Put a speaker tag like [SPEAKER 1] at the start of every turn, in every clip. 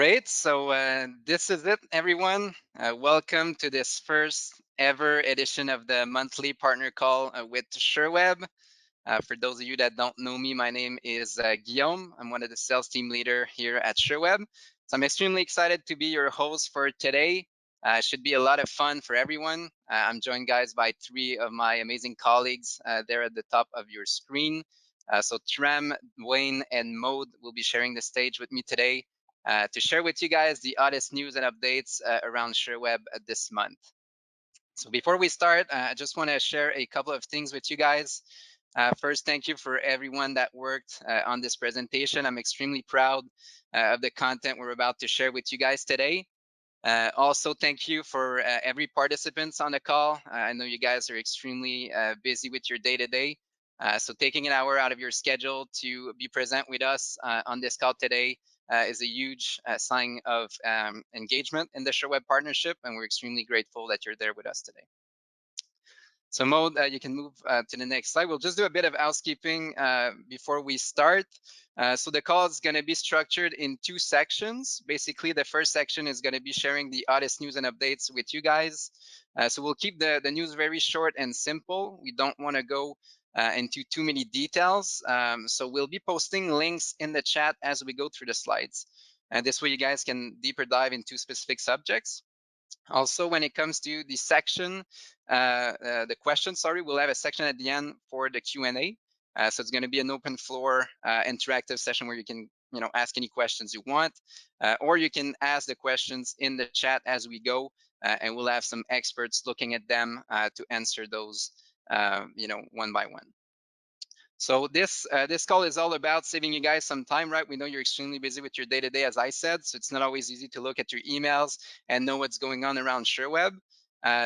[SPEAKER 1] Great. So this is it, everyone. Welcome to this first ever edition of the monthly partner call with Sherweb. For those of you that don't know me, my name is Guillaume. I'm one of the sales team leader here at Sherweb. So I'm extremely excited to be your host for today. Should be a lot of fun for everyone. I'm joined, guys, by three of my amazing colleagues there at the top of your screen. So Tram, Wayne, and Maude will be sharing the stage with me today to share with you guys the hottest news and updates around Sherweb this month. So before we start, I just want to share a couple of things with you guys. First, thank you for everyone that worked on this presentation. I'm extremely proud of the content we're about to share with you guys today. Also, thank you for every participants on the call. I know you guys are extremely busy with your day-to-day. So taking an hour out of your schedule to be present with us on this call today is a huge sign of engagement in the Sherweb partnership, and we're extremely grateful that you're there with us today. So Maude, you can move to the next slide. We'll just do a bit of housekeeping before we start. So the call is going to be structured in two sections. Basically, the first section is going to be sharing the hottest news and updates with you guys. So we'll keep the news very short and simple. We don't want to go into too many details. So we'll be posting links in the chat as we go through the slides. And this way you guys can deeper dive into specific subjects. Also, when it comes to the section, the questions, sorry, we'll have a section at the end for the Q&A. So it's going to be an open floor interactive session where you can, ask any questions you want, or you can ask the questions in the chat as we go, and we'll have some experts looking at them to answer those, one by one. So this call is all about saving you guys some time, right? We know you're extremely busy with your day-to-day, as I said, so it's not always easy to look at your emails and know what's going on around Sherweb.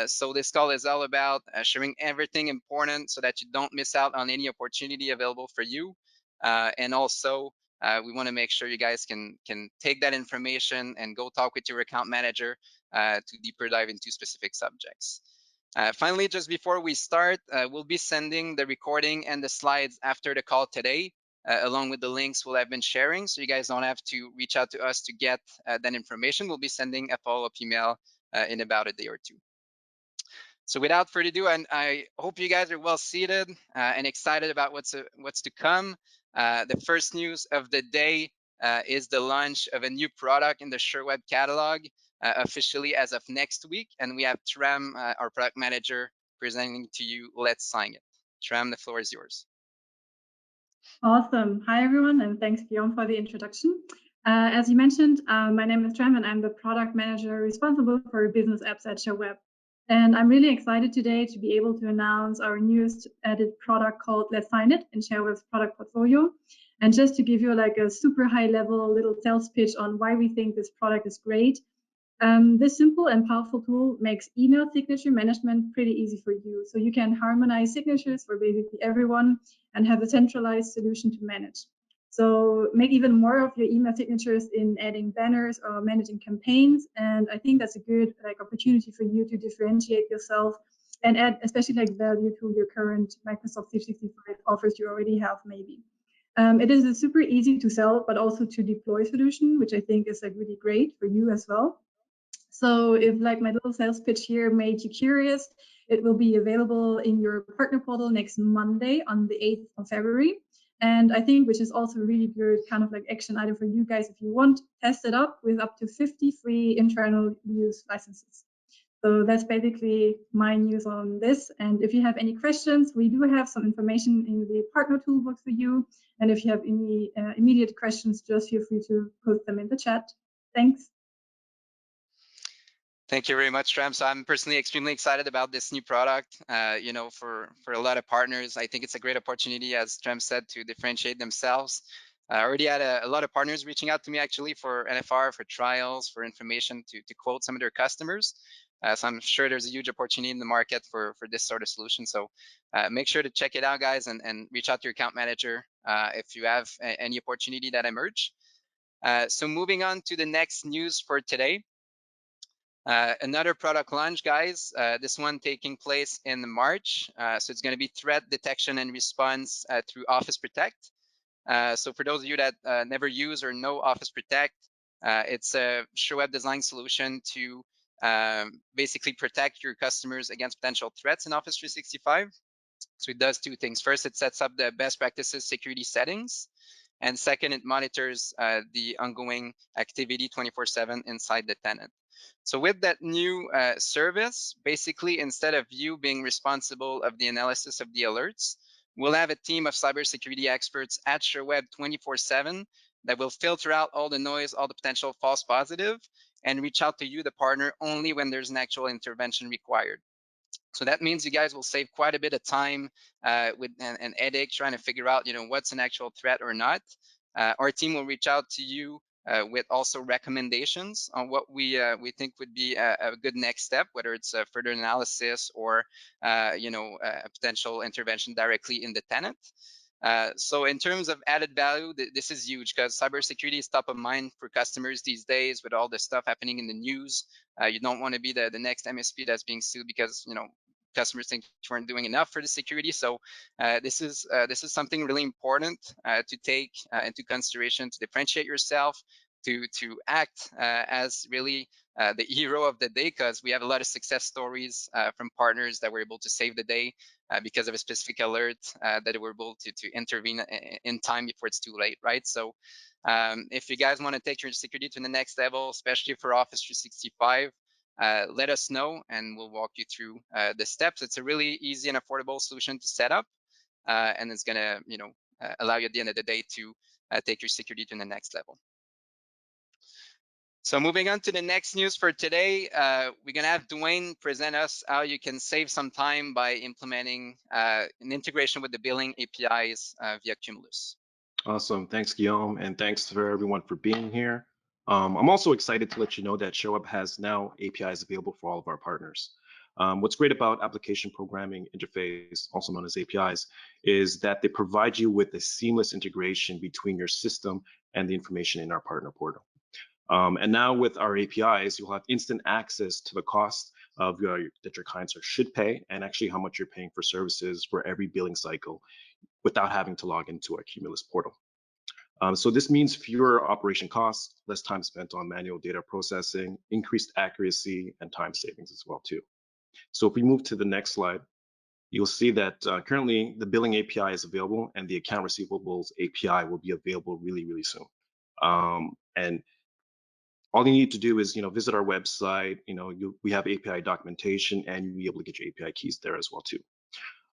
[SPEAKER 1] So this call is all about sharing everything important so that you don't miss out on any opportunity available for you. And also, we want to make sure you guys can take that information and go talk with your account manager to deeper dive into specific subjects. Finally, just before we start, we'll be sending the recording and the slides after the call today, along with the links we'll have been sharing. So you guys don't have to reach out to us to get that information. We'll be sending a follow-up email in about a day or two. So without further ado, and I hope you guys are well seated and excited about what's to come. The first news of the day is the launch of a new product in the Sherweb catalog, officially as of next week. And we have Tram, our product manager, presenting to you Let's Sign It. Tram, the floor is yours.
[SPEAKER 2] Awesome. Hi, everyone, and thanks, Guillaume, for the introduction. As you mentioned, my name is Tram, and I'm the product manager responsible for business apps at Sherweb. And I'm really excited today to be able to announce our newest added product called Let's Sign It in Sherweb's product portfolio. And just to give you like a super high level little sales pitch on why we think this product is great. This simple and powerful tool makes email signature management pretty easy for you. So you can harmonize signatures for basically everyone and have a centralized solution to manage. So make even more of your email signatures in adding banners or managing campaigns. And I think that's a good opportunity for you to differentiate yourself and add especially value to your current Microsoft 365 offers you already have maybe. It is a super easy to sell, but also to deploy solution, which I think is really great for you as well. So if my little sales pitch here made you curious, it will be available in your partner portal next Monday on the 8th of February. And I think, which is also a really good kind of action item for you guys, if you want, test it up with up to 50 free internal use licenses. So that's basically my news on this. And if you have any questions, we do have some information in the partner toolbox for you. And if you have any immediate questions, just feel free to post them in the chat. Thanks.
[SPEAKER 1] Thank you very much, Tram. So I'm personally extremely excited about this new product. For a lot of partners, I think it's a great opportunity, as Tram said, to differentiate themselves. I already had a lot of partners reaching out to me actually for NFR, for trials, for information to quote some of their customers. So I'm sure there's a huge opportunity in the market for this sort of solution. So make sure to check it out, guys, and reach out to your account manager if you have any opportunity that emerge. So moving on to the next news for today. Another product launch, guys, this one taking place in March. So it's going to be threat detection and response through Office Protect. So for those of you that never use or know Office Protect, It's a Sherweb design solution to basically protect your customers against potential threats in Office 365. So it does two things. First, it sets up the best practices security settings. And second, it monitors the ongoing activity 24/7 inside the tenant. So with that new service, basically, instead of you being responsible of the analysis of the alerts, we'll have a team of cybersecurity experts at Sherweb 24/7 that will filter out all the noise, all the potential false positive, and reach out to you, the partner, only when there's an actual intervention required. So that means you guys will save quite a bit of time with an headache trying to figure out, what's an actual threat or not. Our team will reach out to you with also recommendations on what we think would be a good next step, whether it's a further analysis or a potential intervention directly in the tenant. So in terms of added value, this is huge because cybersecurity is top of mind for customers these days with all the stuff happening in the news. You don't want to be the next MSP that's being sued because customers think you weren't doing enough for the security. So this is something really important to take into consideration to differentiate yourself, to act as really the hero of the day, because we have a lot of success stories from partners that were able to save the day because of a specific alert that we're able to intervene in time before it's too late, right? So if you guys want to take your security to the next level, especially for Office 365, let us know and we'll walk you through the steps. It's a really easy and affordable solution to set up, and it's gonna, allow you at the end of the day to take your security to the next level. So moving on to the next news for today, we're gonna have Dwayne present us how you can save some time by implementing an integration with the billing APIs via Cumulus.
[SPEAKER 3] Awesome. Thanks, Guillaume, and thanks for everyone for being here. I'm also excited to let you know that Sherweb has now APIs available for all of our partners. What's great about application programming interface, also known as APIs, is that they provide you with a seamless integration between your system and the information in our partner portal. And now with our APIs, you'll have instant access to the cost of that your clients should pay, and actually how much you're paying for services for every billing cycle without having to log into our Cumulus portal. So this means fewer operation costs, less time spent on manual data processing, increased accuracy, and time savings as well too. So if we move to the next slide, you'll see that currently the billing API is available and the account receivables API will be available really, really soon. And all you need to do is, visit our website. We have API documentation, and you'll be able to get your API keys there as well too.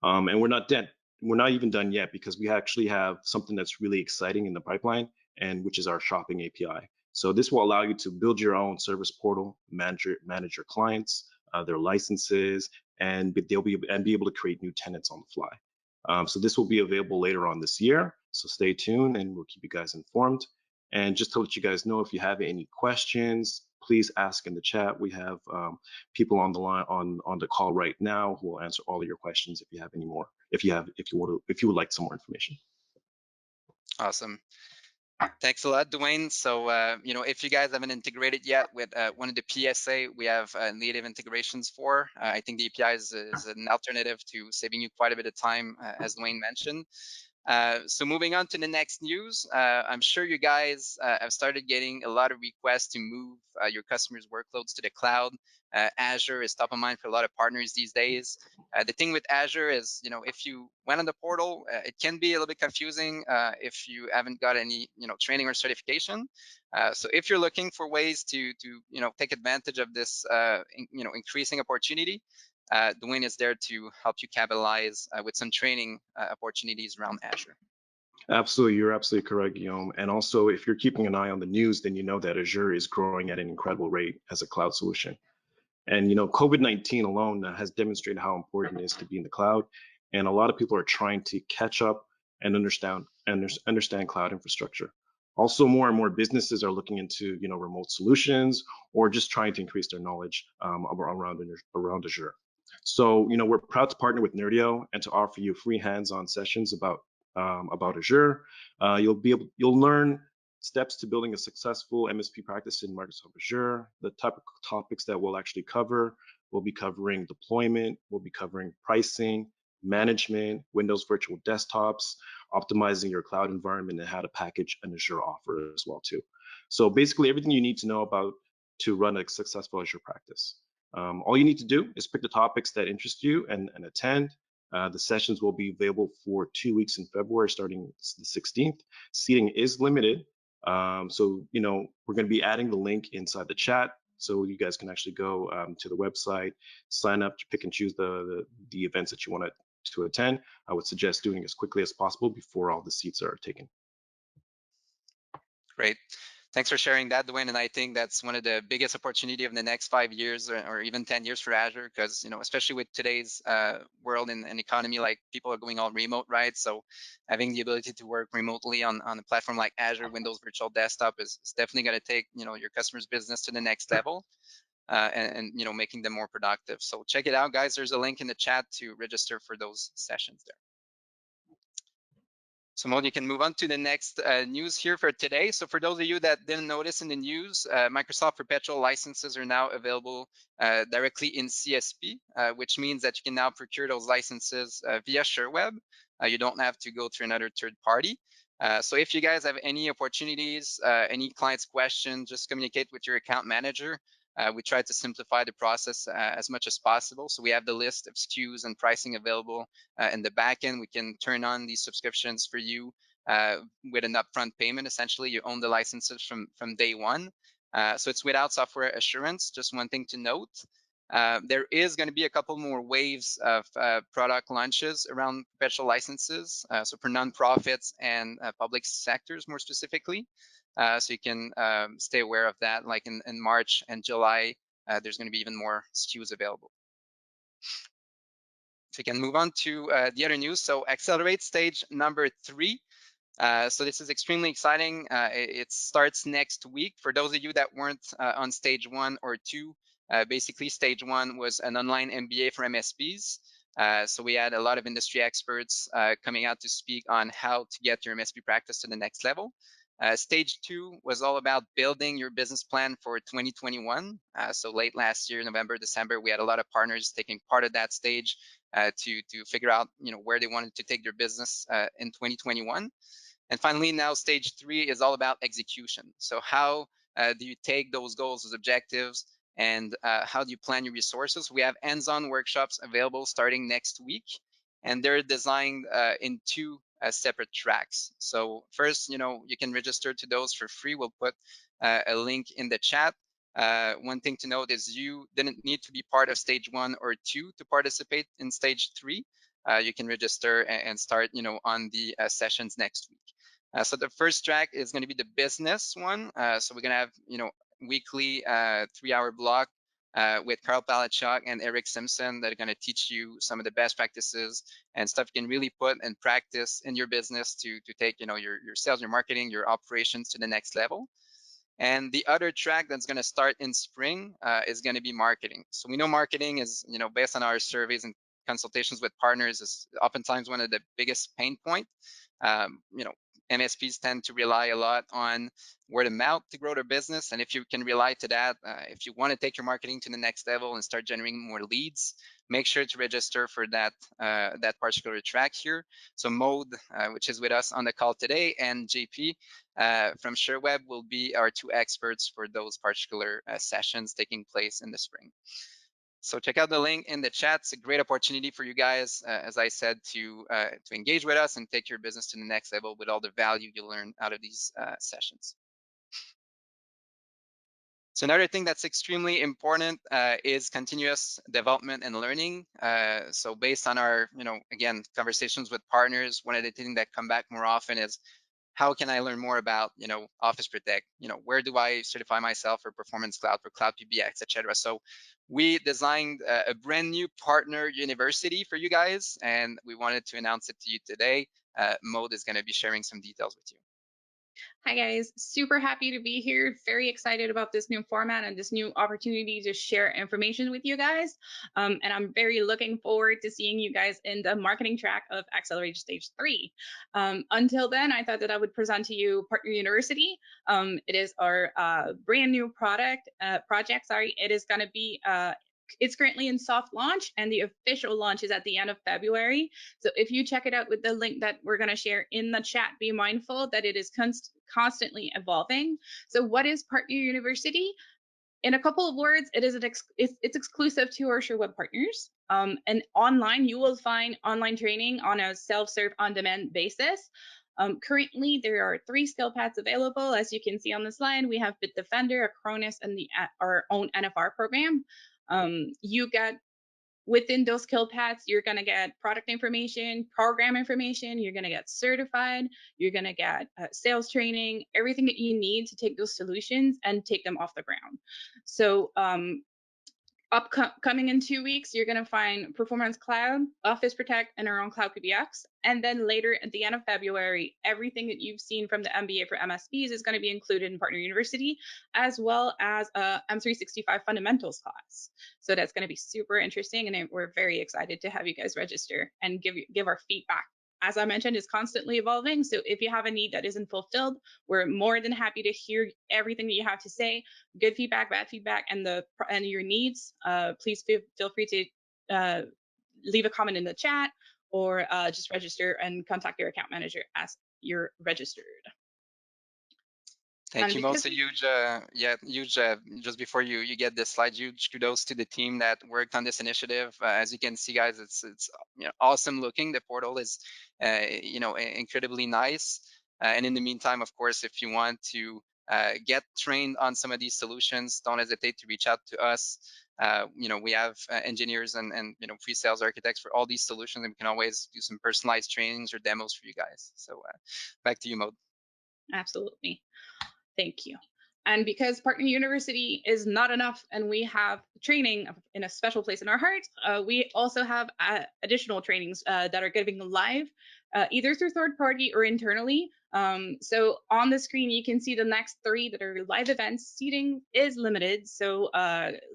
[SPEAKER 3] And we're not dead. We're not even done yet because we actually have something that's really exciting in the pipeline, and which is our shopping API. So this will allow you to build your own service portal, manage your clients, their licenses, and they'll be able to create new tenants on the fly. So this will be available later on this year. So stay tuned, and we'll keep you guys informed. And just to let you guys know, if you have any questions, please ask in the chat. We have people on the line on the call right now who will answer all of your questions if you have any more. If you would like some more information.
[SPEAKER 1] Awesome. Thanks a lot, Dwayne. So, if you guys haven't integrated yet with one of the PSA, we have native integrations for. I think the API is an alternative to saving you quite a bit of time, as Dwayne mentioned. So moving on to the next news, I'm sure you guys have started getting a lot of requests to move your customers' workloads to the cloud. Azure is top of mind for a lot of partners these days. The thing with Azure is, if you went on the portal, it can be a little bit confusing if you haven't got any, training or certification. So if you're looking for ways to take advantage of this, increasing opportunity, Dwayne is there to help you capitalize with some training opportunities around Azure.
[SPEAKER 3] Absolutely, you're absolutely correct, Guillaume. And also, if you're keeping an eye on the news, then you know that Azure is growing at an incredible rate as a cloud solution. And COVID-19 alone has demonstrated how important it is to be in the cloud. And a lot of people are trying to catch up and understand cloud infrastructure. Also, more and more businesses are looking into remote solutions or just trying to increase their knowledge around Azure. So we're proud to partner with Nerdio and to offer you free hands-on sessions about Azure. You'll learn steps to building a successful MSP practice in Microsoft Azure. The type of topics that we'll actually cover, we'll be covering deployment, we'll be covering pricing, management, Windows virtual desktops, optimizing your cloud environment, and how to package an Azure offer as well too. So basically everything you need to know about to run a successful Azure practice. All you need to do is pick the topics that interest you and attend. The sessions will be available for 2 weeks in February, starting the 16th. Seating is limited. So, we're going to be adding the link inside the chat so you guys can actually go to the website, sign up, pick and choose the events that you want to attend. I would suggest doing as quickly as possible before all the seats are taken.
[SPEAKER 1] Great. Thanks for sharing that, Dwayne. And I think that's one of the biggest opportunity of the next 5 years or even 10 years for Azure, because especially with today's world and economy, like people are going all remote, right? So having the ability to work remotely on a platform like Azure Windows Virtual Desktop is definitely going to take your customers' business to the next level. And making them more productive. So check it out, guys. There's a link in the chat to register for those sessions there. So Maud, you can move on to the next news here for today. So for those of you that didn't notice in the news, Microsoft Perpetual licenses are now available directly in CSP, which means that you can now procure those licenses via Sherweb. You don't have to go through another third party. So if you guys have any opportunities, any clients' questions, just communicate with your account manager. We try to simplify the process as much as possible. So we have the list of SKUs and pricing available in the back end. We can turn on these subscriptions for you with an upfront payment. Essentially, you own the licenses from day one. So it's without software assurance. Just one thing to note. There is going to be a couple more waves of product launches around perpetual licenses, so for nonprofits and public sectors more specifically. So you can stay aware of that. Like in March and July, there's going to be even more SKUs available. So you can move on to the other news. So Accelerate stage number 3. So this is extremely exciting. It starts next week. For those of you that weren't on stage 1 or 2, basically stage 1 was an online MBA for MSPs. So we had a lot of industry experts coming out to speak on how to get your MSP practice to the next level. Stage 2 was all about building your business plan for 2021. So late last year, November, December, we had a lot of partners taking part of that stage to figure out where they wanted to take their business in 2021. And finally, now stage 3 is all about execution. So how do you take those goals as objectives, and how do you plan your resources? We have hands-on workshops available starting next week, and they're designed in 2 separate tracks. So first, you can register to those for free. We'll put a link in the chat. One thing to note is you didn't need to be part of stage 1 or 2 to participate in stage 3. You can register and start, on the sessions next week. So the first track is going to be the business one. So we're going to have, weekly 3-hour block with Carl Palachuk and Eric Simpson that are going to teach you some of the best practices and stuff you can really put and practice in your business to take, your sales, your marketing, your operations to the next level. And the other track that's going to start in spring is going to be marketing. So we know marketing is, based on our surveys and consultations with partners, is oftentimes one of the biggest pain point. MSPs tend to rely a lot on word of mouth to grow their business. And if you can rely to that, if you want to take your marketing to the next level and start generating more leads, make sure to register for that particular track here. So Maude, which is with us on the call today, and JP from Sherweb will be our 2 experts for those particular sessions taking place in the spring. So check out the link in the chat. It's a great opportunity for you guys, as I said, to engage with us and take your business to the next level with all the value you learn out of these sessions. So another thing that's extremely important is continuous development and learning. So based on our, again, conversations with partners, one of the things that come back more often is, how can I learn more about, Office Protect? Where do I certify myself for Performance Cloud, for Cloud PBX, etc. So we designed a brand new partner university for you guys, and we wanted to announce it to you today. Maude is going to be sharing some details with you.
[SPEAKER 4] Hi guys, super happy to be here. Very excited about this new format and this new opportunity to share information with you guys. And I'm very looking forward to seeing you guys in the marketing track of Accelerate Stage 3. Until then, I thought that I would present to you Partner University. It is our brand new project. It is going to be it's currently in soft launch, and the official launch is at the end of February. So if you check it out with the link that we're going to share in the chat, be mindful that it is constantly evolving. So what is Partner University? In a couple of words, it's exclusive to our Sherweb partners. And online, you will find online training on a self-serve on-demand basis. Currently, there are 3 skill paths available. As you can see on the slide, we have Bitdefender, a Cronus, and our own NFR program. You get within those skill paths, you're going to get product information, program information, you're going to get certified, you're going to get sales training, everything that you need to take those solutions and take them off the ground. So upcoming in 2 weeks, you're going to find Performance Cloud, Office Protect, and our own Cloud PBX. And then later at the end of February, everything that you've seen from the MBA for MSPs is going to be included in Partner University, as well as a M365 Fundamentals class. So that's going to be super interesting, and we're very excited to have you guys register and give our feedback. As I mentioned, it's constantly evolving. So if you have a need that isn't fulfilled, we're more than happy to hear everything that you have to say. Good feedback, bad feedback, and your needs. Please feel free to leave a comment in the chat, or just register and contact your account manager as you're registered.
[SPEAKER 1] Thank you, Mo. So huge, just before you get this slide, huge kudos to the team that worked on this initiative. As you can see, guys, it's awesome looking. The portal is incredibly nice. And in the meantime, of course, if you want to get trained on some of these solutions, don't hesitate to reach out to us. We have engineers and pre-sales architects for all these solutions, and we can always do some personalized trainings or demos for you guys. So back to you, Maud.
[SPEAKER 4] Absolutely. Thank you. And because Partner University is not enough and we have training in a special place in our heart, we also have additional trainings that are getting live, either through third party or internally. So on the screen, you can see the next 3 that are live events. Seating is limited. So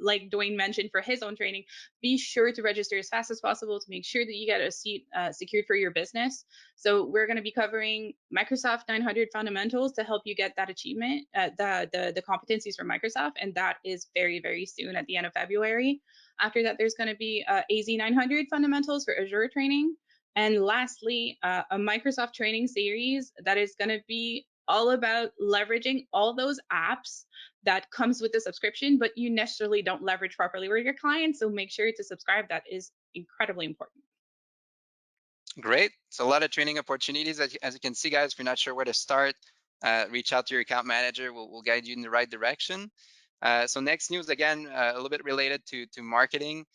[SPEAKER 4] like Dwayne mentioned for his own training, be sure to register as fast as possible to make sure that you get a seat secured for your business. So we're going to be covering Microsoft 900 fundamentals to help you get that achievement, the competencies for Microsoft, and that is very, very soon at the end of February. After that, there's going to be AZ 900 fundamentals for Azure training. And lastly, a Microsoft training series that is going to be all about leveraging all those apps that comes with the subscription, but you necessarily don't leverage properly with your clients. So make sure to subscribe. That is incredibly important.
[SPEAKER 1] Great. So a lot of training opportunities. As you can see, guys, if you're not sure where to start, reach out to your account manager. We'll guide you in the right direction. So next news, again, a little bit related to marketing.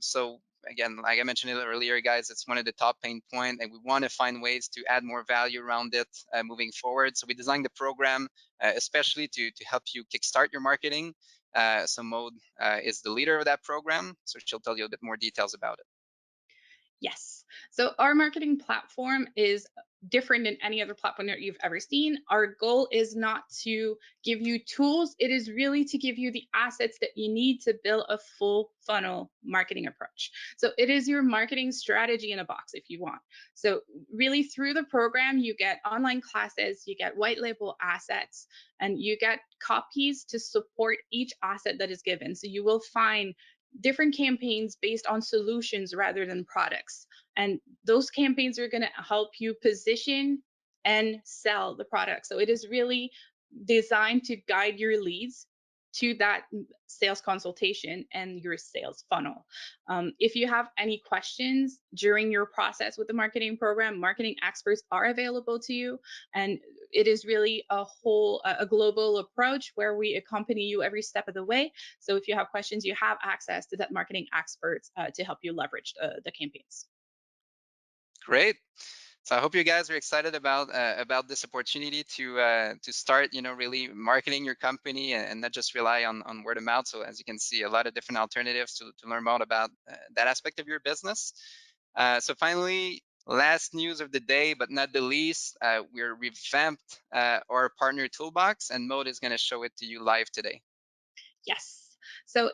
[SPEAKER 1] So again, like I mentioned earlier, guys, it's one of the top pain points, and we want to find ways to add more value around it moving forward. So we designed the program especially to help you kickstart your marketing. So Maud is the leader of that program, so she'll tell you a bit more details about it.
[SPEAKER 4] Yes. So our marketing platform is different than any other platform that you've ever seen. Our goal is not to give you tools. It is really to give you the assets that you need to build a full funnel marketing approach. So it is your marketing strategy in a box if you want. So really through the program, you get online classes, you get white label assets, and you get copies to support each asset that is given. So you will find different campaigns based on solutions rather than products. And those campaigns are going to help you position and sell the product. So it is really designed to guide your leads to that sales consultation and your sales funnel. If you have any questions during your process with the marketing program, marketing experts are available to you. And it is really a global approach where we accompany you every step of the way. So if you have questions, you have access to that marketing experts to help you leverage the campaigns.
[SPEAKER 1] Great. So I hope you guys are excited about this opportunity to start, really marketing your company and not just rely on word of mouth. So as you can see, a lot of different alternatives to learn more about that aspect of your business. So finally, last news of the day, but not the least, we're revamped our partner toolbox, and Maud is going to show it to you live today.
[SPEAKER 4] Yes. So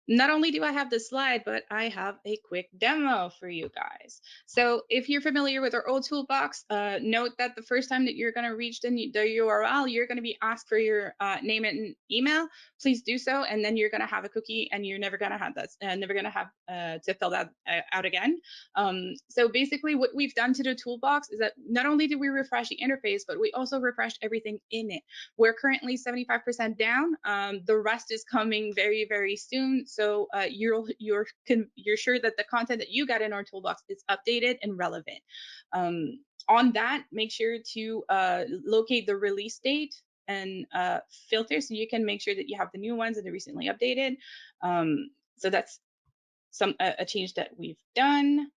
[SPEAKER 4] not only do I have the slide, but I have a quick demo for you guys. So if you're familiar with our old toolbox, note that the first time that you're going to reach the URL, you're going to be asked for your name and email. Please do so, and then you're going to have a cookie, and you're never going to have that, never going to have to fill that out again. So basically, what we've done to the toolbox is that not only did we refresh the interface, but we also refreshed everything in it. We're currently 75% down. The rest is coming very, very soon. So you're sure that the content that you got in our toolbox is updated and relevant. On that, make sure to locate the release date and filter so you can make sure that you have the new ones and the recently updated. So that's a change that we've done.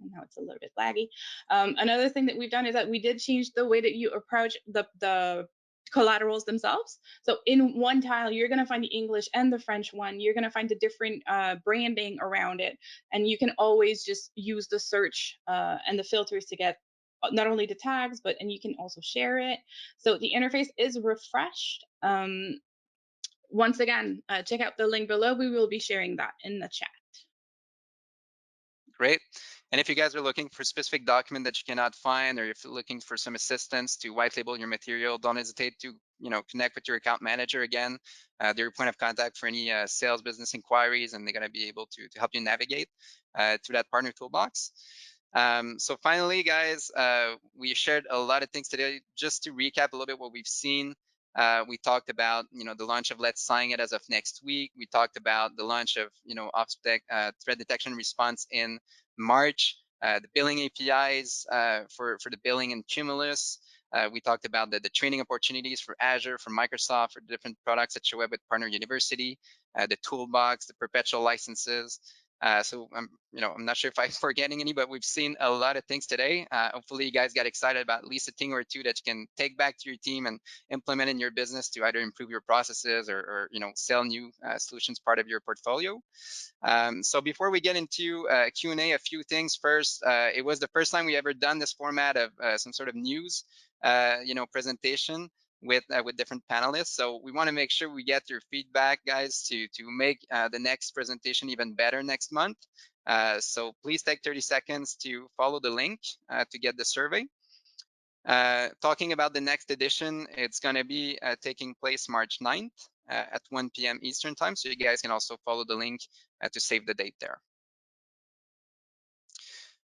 [SPEAKER 4] And now it's a little bit laggy. Another thing that we've done is that we did change the way that you approach the collaterals themselves. So in one tile, you're going to find the English and the French one. You're going to find the different branding around it. And you can always just use the search and the filters to get not only the tags, and you can also share it. So the interface is refreshed. Once again, check out the link below. We will be sharing that in the chat.
[SPEAKER 1] Great. And if you guys are looking for a specific document that you cannot find, or if you're looking for some assistance to white label your material, don't hesitate to connect with your account manager. Again, they're your point of contact for any sales business inquiries, and they're going to be able to help you navigate through that partner toolbox. So finally, guys, we shared a lot of things today. Just to recap a little bit what we've seen. We talked about the launch of Let's Sign It as of next week. We talked about the launch of off-spec threat detection response in March. The billing APIs for the billing and Cumulus. We talked about the training opportunities for Azure, for Microsoft, for different products at Sherweb with Partner University, the toolbox, the perpetual licenses. So I'm not sure if I'm forgetting any, but we've seen a lot of things today. Hopefully you guys got excited about at least a thing or two that you can take back to your team and implement in your business to either improve your processes or sell new solutions part of your portfolio. So before we get into Q&A, a few things first. It was the first time we ever done this format of some sort of news presentation with different panelists. So we want to make sure we get your feedback, guys, to make the next presentation even better next month. So please take 30 seconds to follow the link to get the survey. Talking about the next edition, it's going to be taking place March 9th at 1 p.m. Eastern time. So you guys can also follow the link to save the date there.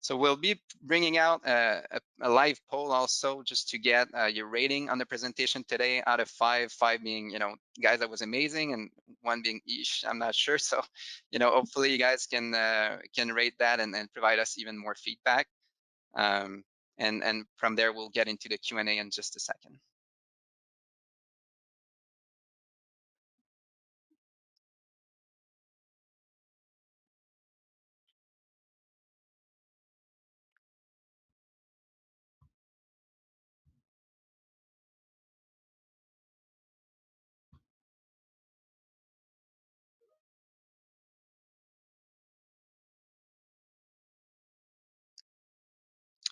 [SPEAKER 1] So we'll be bringing out a live poll also just to get your rating on the presentation today out of 5 being, guys, that was amazing, and 1 being ish, I'm not sure. So, hopefully you guys can rate that and provide us even more feedback. And from there, we'll get into the Q&A in just a second.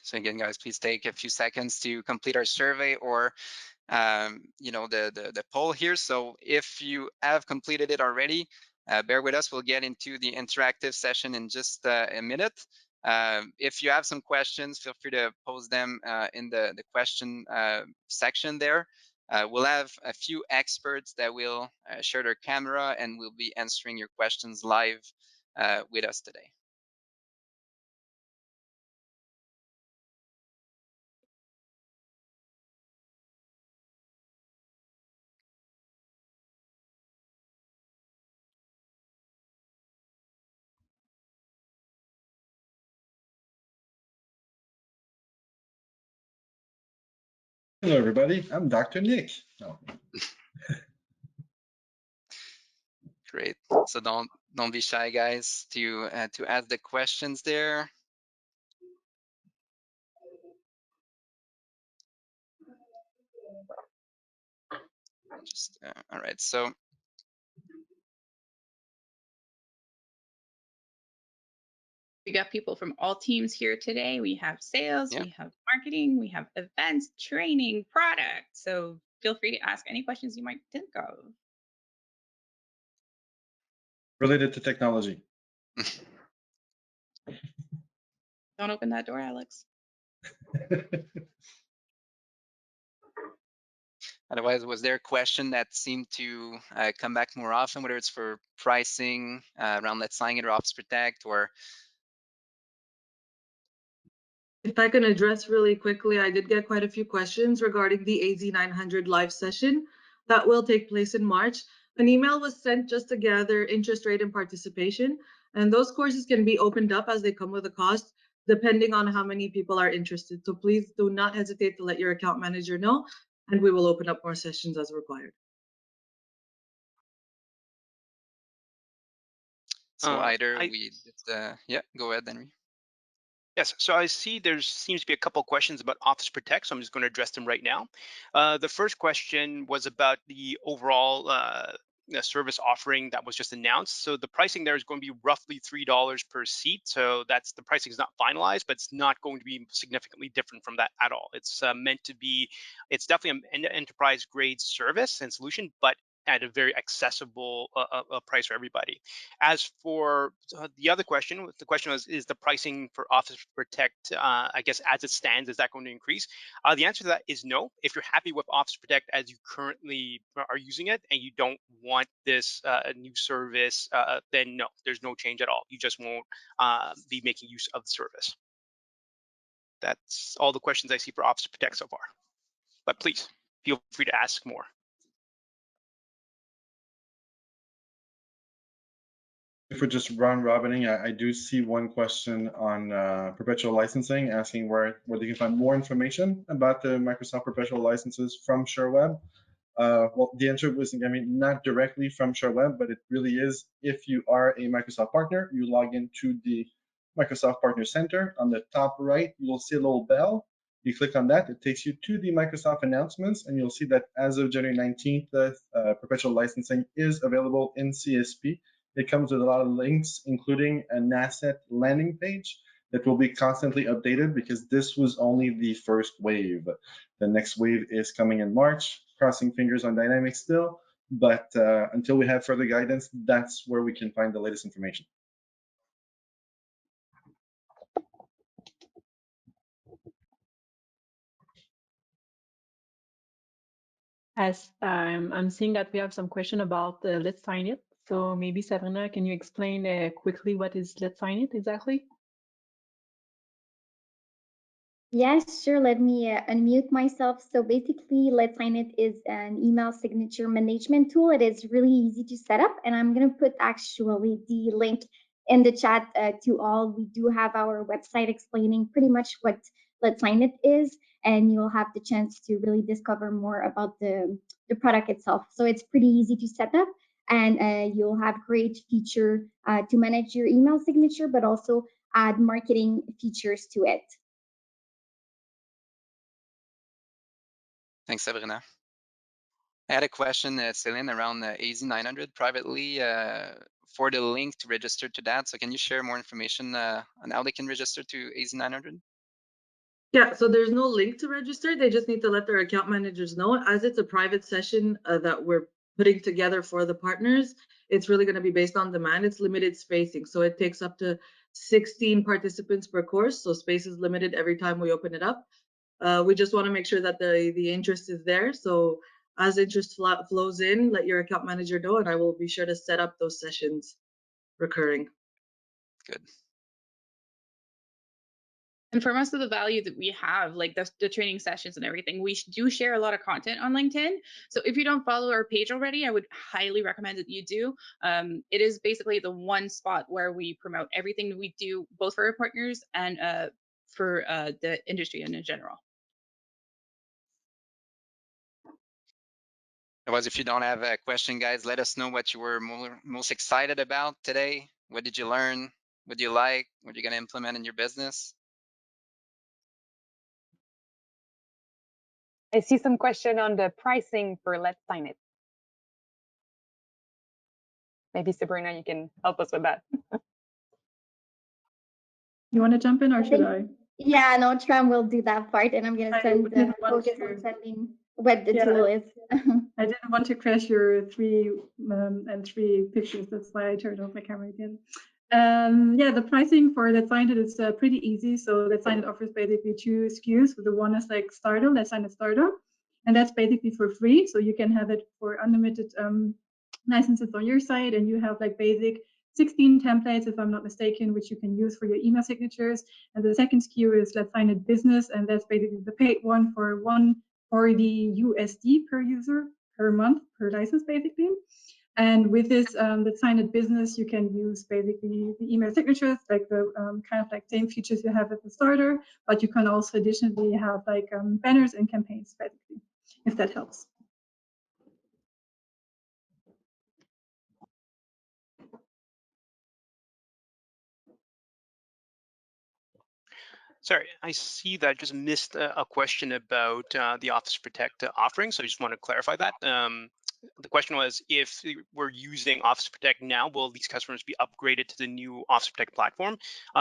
[SPEAKER 1] So again, guys, please take a few seconds to complete our survey or the poll here. So if you have completed it already, bear with us. We'll get into the interactive session in just a minute. If you have some questions, feel free to pose them in the question section there. We'll have a few experts that will share their camera and will be answering your questions live with us today.
[SPEAKER 5] Hello, everybody. I'm Dr. Nick. No.
[SPEAKER 1] Great. So don't be shy, guys, to ask the questions there. Just all right. So
[SPEAKER 4] We got people from all teams here today. We have sales,
[SPEAKER 1] yeah.
[SPEAKER 4] we have marketing, we have events, training, product. So feel free to ask any questions you might think of.
[SPEAKER 5] related to technology.
[SPEAKER 4] Don't open that door, Alex.
[SPEAKER 1] Otherwise, was there a question that seemed to come back more often, whether it's for pricing around Let's Sign It or Office Protect, or
[SPEAKER 6] If I can address really quickly, I did get quite a few questions regarding the AZ900 live session that will take place in March. An email was sent just to gather interest rate and participation, and those courses can be opened up as they come with a cost, depending on how many people are interested. So please do not hesitate to let your account manager know, and we will open up more sessions as required.
[SPEAKER 1] so either we, yeah, go ahead, Henry.
[SPEAKER 7] Yes, so I see there seems to be a couple of questions about Office Protect, so I'm just going to address them right now. The first question was about the overall service offering that was just announced. So the pricing there is going to be roughly $3 per seat. So that's the pricing is not finalized, but it's not going to be significantly different from that at all. It's meant to be, it's definitely an enterprise grade service and solution, but at a very accessible price for everybody. As for the other question, the question was, is the pricing for Office Protect, I guess as it stands, is that going to increase? The answer to that is no. If you're happy with Office Protect as you currently are using it and you don't want this new service, then no, there's no change at all. You just won't be making use of the service. That's all the questions I see for Office Protect so far. But please feel free to ask more.
[SPEAKER 5] If we're just round robining, I do see one question on perpetual licensing, asking where they can find more information about the Microsoft perpetual licenses from Sherweb. Well, the answer was, I mean, not directly from Sherweb, but it really is. If you are a Microsoft partner, you log into the Microsoft Partner Center. On the top right, you'll see a little bell. You click on that, it takes you to the Microsoft announcements, and you'll see that as of January 19th, perpetual licensing is available in CSP. It comes with a lot of links, including an asset landing page that will be constantly updated because this was only the first wave. The next wave is coming in March, crossing fingers on Dynamics still, but until we have further guidance, that's where we can find the latest information.
[SPEAKER 8] As I'm seeing that we have some question about Let's Sign It. So maybe Sabrina, can you explain quickly what is Let's Sign It exactly?
[SPEAKER 9] Yes, sure. Let me unmute myself. So basically, Let's Sign It is an email signature management tool. It is really easy to set up, and I'm going to put actually the link in the chat to all. We do have our website explaining pretty much what Let's Sign It is, and you'll have the chance to really discover more about the product itself. So it's pretty easy to set up, and you'll have great feature to manage your email signature, but also add marketing features to it.
[SPEAKER 1] Thanks, Sabrina. I had a question, Celine, around AZ900 privately for the link to register to that. So can you share more information on how they can register to AZ900?
[SPEAKER 6] Yeah, so there's no link to register. They just need to let their account managers know. As it's a private session that we're putting together for the partners, it's really going to be based on demand. It's limited spacing, so it takes up to 16 participants per course. So space is limited every time we open it up. We just want to make sure that the interest is there. So as interest flows in, let your account manager know, and I will be sure to set up those sessions recurring.
[SPEAKER 1] Good.
[SPEAKER 4] And for most of the value that we have, like the training sessions and everything, we do share a lot of content on LinkedIn. So if you don't follow our page already, I would highly recommend that you do. It is basically the one spot where we promote everything that we do, both for our partners and for the industry in general.
[SPEAKER 1] Otherwise, if you don't have a question, guys, let us know what you were most excited about today. What did you learn? What do you like? What are you going to implement in your business?
[SPEAKER 10] I see some question on the pricing for Let's Sign It. Maybe Sabrina, you can help us with that.
[SPEAKER 2] You want to jump in or should I?
[SPEAKER 9] Yeah, no, Tram will do that part, and I'm going to send focus on sending what the tool is.
[SPEAKER 2] I didn't want to crash your 3 pictures. That's why I turned off my camera again. Yeah, the pricing for Let's Sign It is pretty easy. So Let's Sign It offers basically 2 SKUs. The one is like Starter, Let's Sign It Starter, and that's basically for free. So you can have it for unlimited licenses on your site, and you have like basic 16 templates, if I'm not mistaken, which you can use for your email signatures. And the second SKU is Let's Sign It Business, and that's basically the paid one for $140 USD per user per month per license, basically. And with this, Let's Sign It Business, you can use basically the email signatures, like the kind of like same features you have at the starter, but you can also additionally have like banners and campaigns, basically, if that helps.
[SPEAKER 7] Sorry, I see that I just missed a question about the Office Protect offering, so I just want to clarify that. The question was, if we're using Office Protect now, will these customers be upgraded to the new Office Protect platform?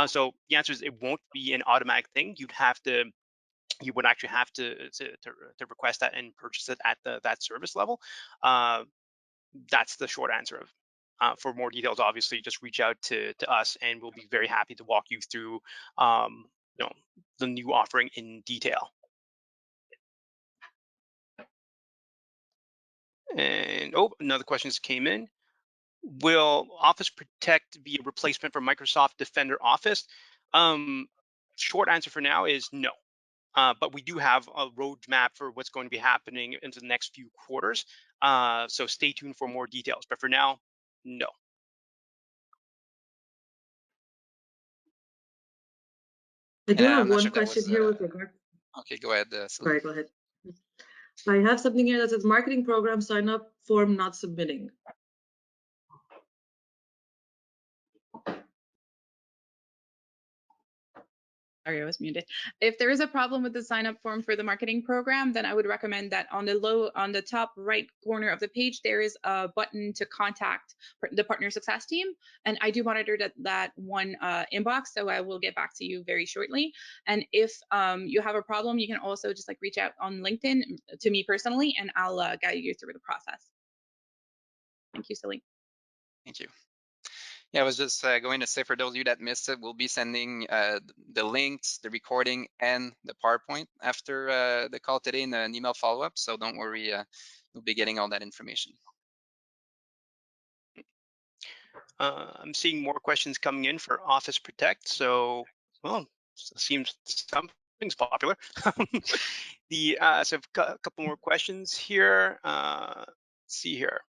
[SPEAKER 7] So the answer is it won't be an automatic thing. You would actually have to request that and purchase it at that service level. That's the short answer of. For more details, obviously, just reach out to us, and we'll be very happy to walk you through the new offering in detail. And another question just came in. Will Office Protect be a replacement for Microsoft Defender Office? Short answer for now is no. But we do have a roadmap for what's going to be happening into the next few quarters. So stay tuned for more details. But for now, no.
[SPEAKER 6] I do have
[SPEAKER 1] I'm not
[SPEAKER 6] one
[SPEAKER 1] sure that
[SPEAKER 6] question
[SPEAKER 1] was,
[SPEAKER 6] here with regard.
[SPEAKER 1] okay, go ahead,
[SPEAKER 6] Sorry, go ahead. I have something here that says marketing program sign up form not submitting.
[SPEAKER 4] Sorry, I was muted. If there is a problem with the sign up form for the marketing program, then I would recommend that on the top right corner of the page, there is a button to contact the partner success team. And I do monitor that one inbox, so I will get back to you very shortly. And if you have a problem, you can also just like reach out on LinkedIn to me personally, and I'll guide you through the process. Thank you, Celine.
[SPEAKER 1] Thank you. Yeah, I was just going to say, for those of you that missed it, we'll be sending the links, the recording, and the PowerPoint after the call today in an email follow-up. So don't worry, you'll be getting all that information.
[SPEAKER 7] I'm seeing more questions coming in for Office Protect. So, well, it seems something's popular. So I've got a couple more questions here. Let's see here.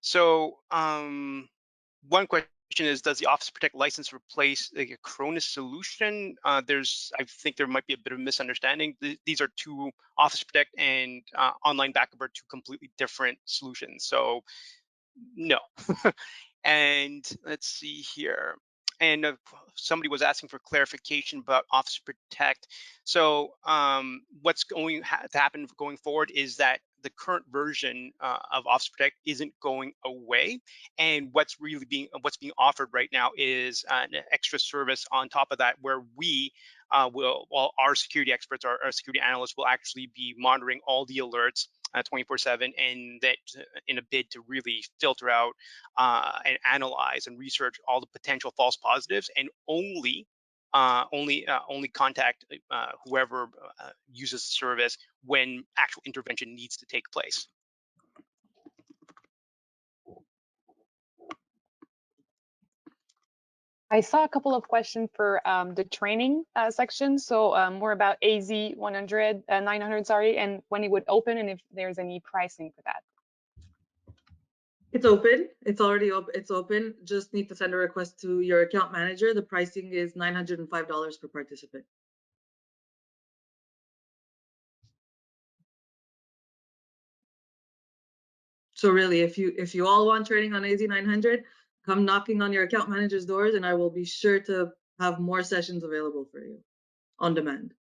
[SPEAKER 7] So one question is, does the Office Protect license replace a Cronus solution? I think there might be a bit of a misunderstanding. These are two, Office Protect and online backup are two completely different solutions. So no. And let's see here. And somebody was asking for clarification about Office Protect. So what's going to happen going forward is that the current version of Office Protect isn't going away, and what's being offered right now is an extra service on top of that, where we our security experts, our security analysts, will actually be monitoring all the alerts 24/7, and that in a bid to really filter out and analyze and research all the potential false positives, and only contact whoever uses the service when actual intervention needs to take place.
[SPEAKER 10] I saw a couple of questions for the training section. So more about AZ 900, sorry, and when it would open, and if there's any pricing for that.
[SPEAKER 6] It's open. It's already open. It's open. Just need to send a request to your account manager. The pricing is $905 per participant. So really, if you all want training on AZ 900, come knocking on your account manager's doors, and I will be sure to have more sessions available for you on demand.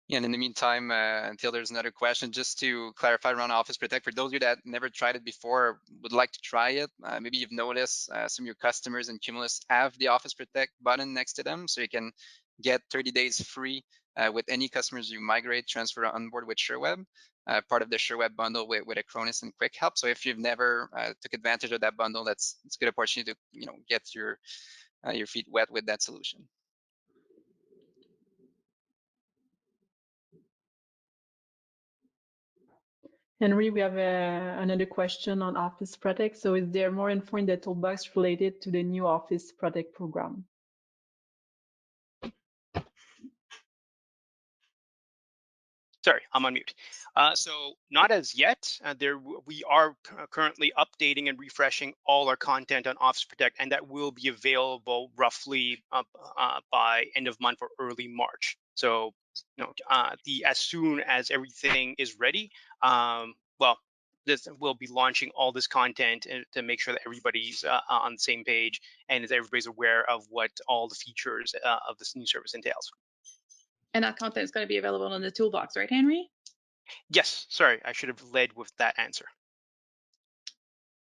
[SPEAKER 1] Yeah, and in the meantime, until there's another question, just to clarify around Office Protect, for those of you that never tried it before, would like to try it, maybe you've noticed some of your customers in Cumulus have the Office Protect button next to them, so you can get 30 days free with any customers you migrate, transfer on board with Sherweb, part of the Sherweb bundle with a Cronus and Quick Help. So if you've never took advantage of that bundle, it's a good opportunity to get your feet wet with that solution.
[SPEAKER 8] Henry, we have another question on Office Protect. So is there more info in the toolbox related to the new Office Protect program?
[SPEAKER 7] Sorry, I'm on mute. So not as yet. We are currently updating and refreshing all our content on Office Protect, and that will be available roughly by end of month or early March. So as soon as everything is ready, we'll be launching all this content to make sure that everybody's on the same page and that everybody's aware of what all the features of this new service entails.
[SPEAKER 4] And that content is going to be available in the toolbox, right, Henry?
[SPEAKER 7] Yes, sorry, I should have led with that answer.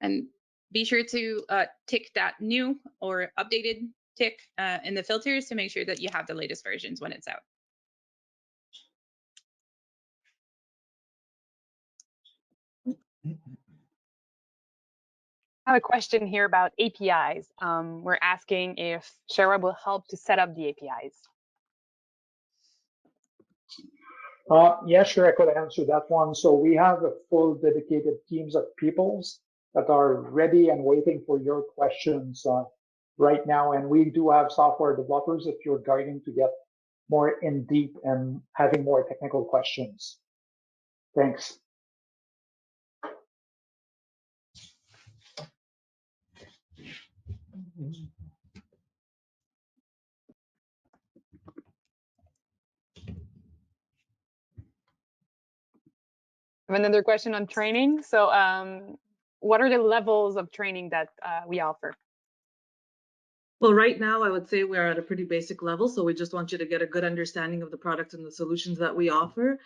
[SPEAKER 4] And be sure to tick that new or updated tick in the filters to make sure that you have the latest versions when it's out.
[SPEAKER 10] I have a question here about APIs. We're asking if Sherweb will help to set up the APIs.
[SPEAKER 11] Yeah, sure, I could answer that one. So we have a full dedicated teams of peoples that are ready and waiting for your questions right now. And we do have software developers if you're guiding to get more in deep and having more technical questions. Thanks.
[SPEAKER 10] I have another question on training. So what are the levels of training that we offer?
[SPEAKER 6] Well, right now, I would say we're at a pretty basic level. So we just want you to get a good understanding of the product and the solutions that we offer.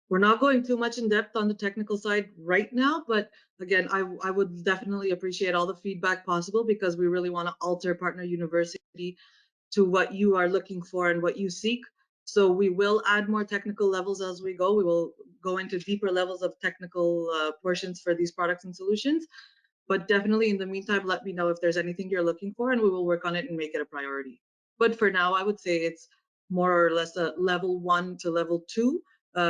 [SPEAKER 6] We're not going too much in depth on the technical side right now, but again, I would definitely appreciate all the feedback possible because we really want to alter Partner University to what you are looking for and what you seek. So we will add more technical levels as we go. We will go into deeper levels of technical portions for these products and solutions. But definitely in the meantime, let me know if there's anything you're looking for and we will work on it and make it a priority. But for now, I would say it's more or less a level 1 to level 2,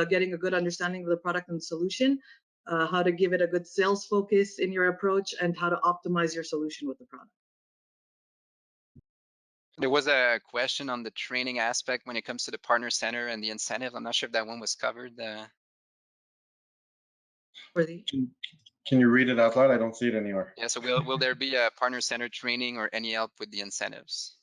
[SPEAKER 6] getting a good understanding of the product and solution, how to give it a good sales focus in your approach, and how to optimize your solution with the product.
[SPEAKER 1] There was a question on the training aspect when it comes to the partner center and the incentive. I'm not sure if that one was covered.
[SPEAKER 5] Can you read it out loud? I don't see it anywhere.
[SPEAKER 1] Yeah, so will there be a partner center training or any help with the incentives?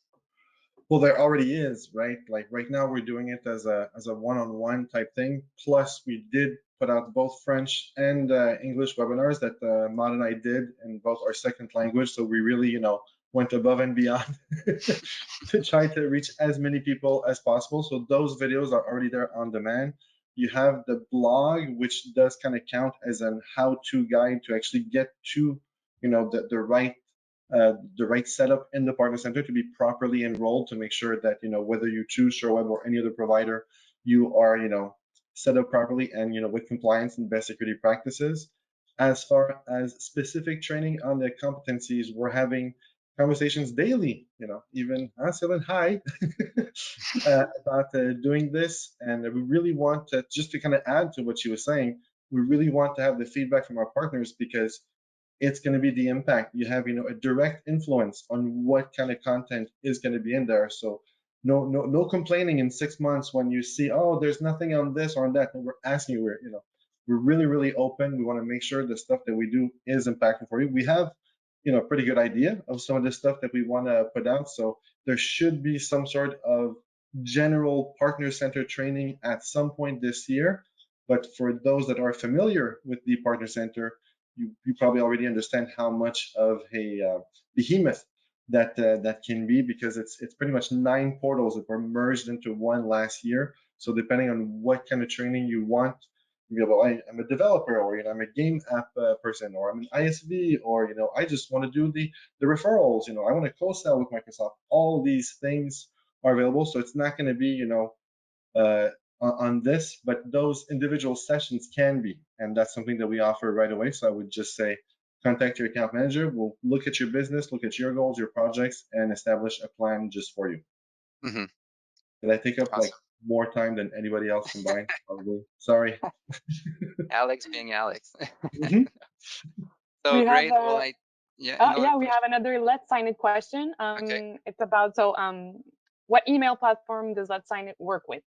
[SPEAKER 5] Well, there already is, right? Like right now we're doing it as a one-on-one type thing. Plus we did put out both French and English webinars that Maud and I did in both our second language. So we really, went above and beyond to try to reach as many people as possible. So those videos are already there on demand. You have the blog, which does kind of count as an how-to guide to actually get to, the right setup in the partner center to be properly enrolled, to make sure that whether you choose Sherweb or any other provider, you are set up properly and with compliance and best security practices. As far as specific training on the competencies, we're having conversations daily, even Ansel hi about doing this, and we really want to, just to kind of add to what she was saying, we really want to have the feedback from our partners because it's going to be the impact. You have, a direct influence on what kind of content is going to be in there. So no complaining in 6 months when you see, oh, there's nothing on this or on that. And we're asking you, we're really, really open. We want to make sure the stuff that we do is impactful for you. We have, a pretty good idea of some of the stuff that we want to put out. So there should be some sort of general partner-centered training at some point this year. But for those that are familiar with the partner center, you probably already understand how much of a behemoth that can be, because it's pretty much 9 portals that were merged into one last year. So depending on what kind of training you want, well, I'm a developer, or I'm a game app person, or I'm an ISV, or I just want to do the referrals. I want to co-sell with Microsoft. All these things are available, so it's not going to be on this, but those individual sessions can be, and that's something that we offer right away. So I would just say, contact your account manager. We'll look at your business, look at your goals, your projects, and establish a plan just for you.
[SPEAKER 1] Mm-hmm.
[SPEAKER 5] Did I take up
[SPEAKER 1] Awesome.
[SPEAKER 5] like more time than anybody else combined? Probably. Sorry.
[SPEAKER 1] Alex being Alex.
[SPEAKER 5] Mhm.
[SPEAKER 1] So
[SPEAKER 10] We have
[SPEAKER 1] great. Well,
[SPEAKER 10] we
[SPEAKER 1] question.
[SPEAKER 10] have another Let's Sign It question.
[SPEAKER 1] Okay.
[SPEAKER 10] It's about what email platform does Let's Sign It work with?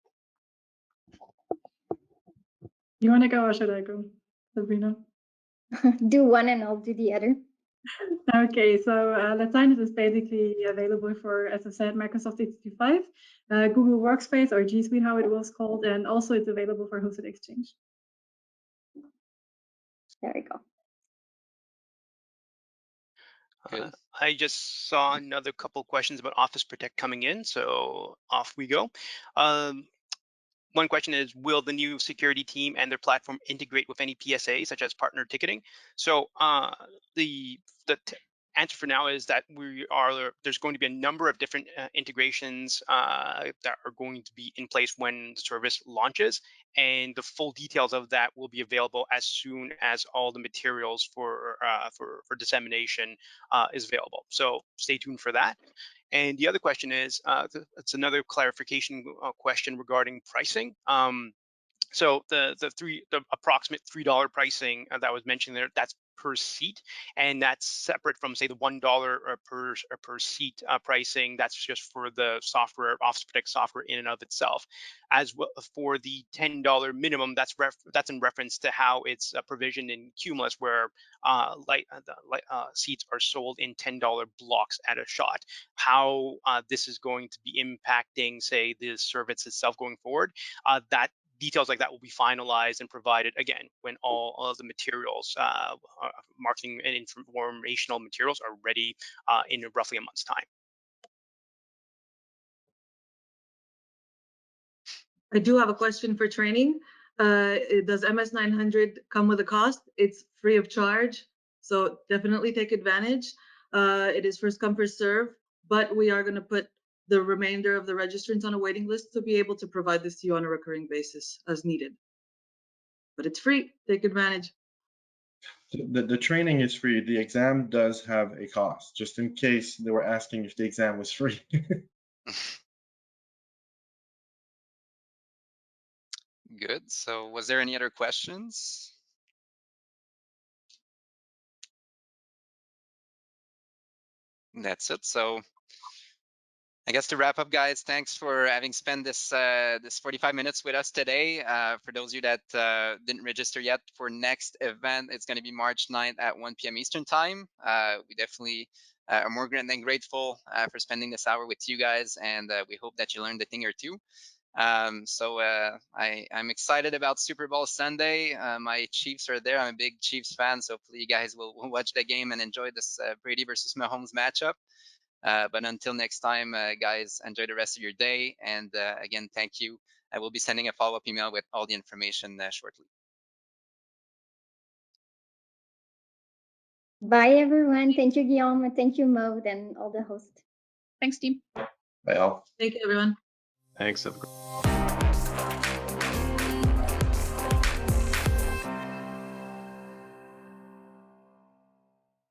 [SPEAKER 2] You want to go or should I go, Sabrina?
[SPEAKER 9] Do one and I'll do the other.
[SPEAKER 2] Okay, so Let's Sign It is basically available for, as I said, Microsoft 365, Google Workspace or G Suite, how it was called, and also it's available for hosted Exchange.
[SPEAKER 9] There we go.
[SPEAKER 1] Good.
[SPEAKER 7] I just saw another couple questions about Office Protect coming in, so off we go. One question is, will the new security team and their platform integrate with any PSA, such as partner ticketing? So the answer for now is that there's going to be a number of different integrations that are going to be in place when the service launches, and the full details of that will be available as soon as all the materials for dissemination is available. So stay tuned for that. And the other question is, it's another clarification question regarding pricing. So the approximate $3 pricing that was mentioned there, that's per seat, and that's separate from, say, the $1 per seat pricing. That's just for the software, Office Protect software in and of itself. As well for the $10 minimum, that's in reference to how it's provisioned in Cumulus, where seats are sold in $10 blocks at a shot. How this is going to be impacting, say, the service itself going forward, that details like that will be finalized and provided again when all of the materials, marketing and informational materials, are ready in roughly a month's time.
[SPEAKER 6] I do have a question for training. Does MS900 come with a cost? It's free of charge, so definitely take advantage. It is first come, first serve, but we are going to put the remainder of the registrants on a waiting list to be able to provide this to you on a recurring basis as needed. But it's free. Take advantage.
[SPEAKER 5] The training is free. The exam does have a cost, just in case they were asking if the exam was free.
[SPEAKER 1] Good. So was there any other questions? That's it. So I guess to wrap up, guys, thanks for having spent this 45 minutes with us today. For those of you that didn't register yet for next event, it's going to be March 9th at 1 p.m. Eastern time. We definitely are more than grateful for spending this hour with you guys, and we hope that you learned a thing or two. I'm excited about Super Bowl Sunday. My Chiefs are there. I'm a big Chiefs fan, so hopefully you guys will watch the game and enjoy this Brady versus Mahomes matchup. But until next time, guys, enjoy the rest of your day. And again, thank you. I will be sending a follow-up email with all the information shortly.
[SPEAKER 9] Bye, everyone. Thank you, Guillaume. And thank you, Maud, and all the hosts.
[SPEAKER 4] Thanks, team.
[SPEAKER 5] Bye all.
[SPEAKER 6] Thank you, everyone.
[SPEAKER 3] Thanks. Have a great